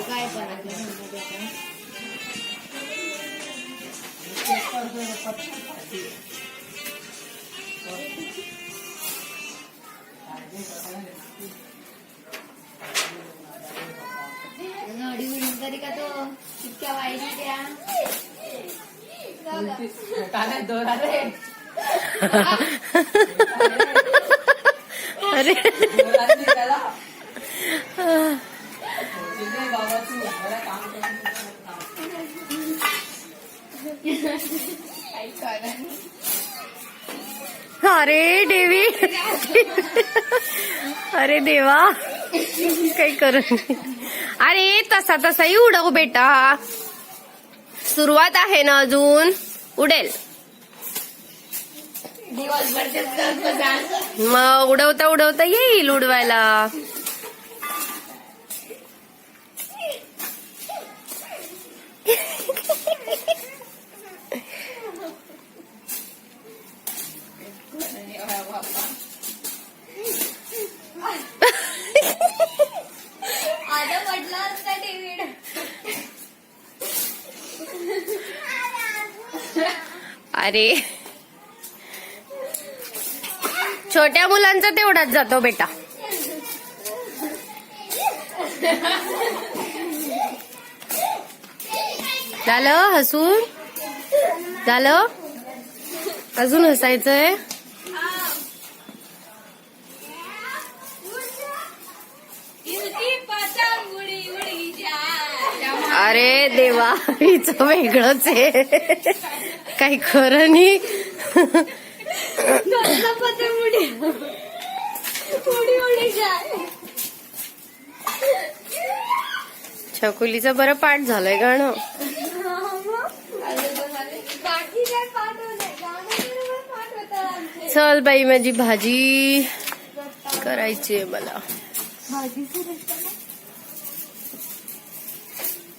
काय तरी का तो इतक्या वाईट त्या अरे अरे देवी, अरे देवा काही करू. अरे तसा तसाही उडव बेटा, सुरुवात आहे ना अजून, उडेल. मग उडवता उडवता येईल उडवायला. अरे छोट्या मुलांचा तेवढाच जातो बेटा. झालं हसून, झालं अजून हसायचंय. अरे देवा, हिचं वेगळंच आहे, काही खरं नाही. छकुलीचं बरं पाठ झालंय गाणं. चल बाई, माझी भाजी करायची आहे मला.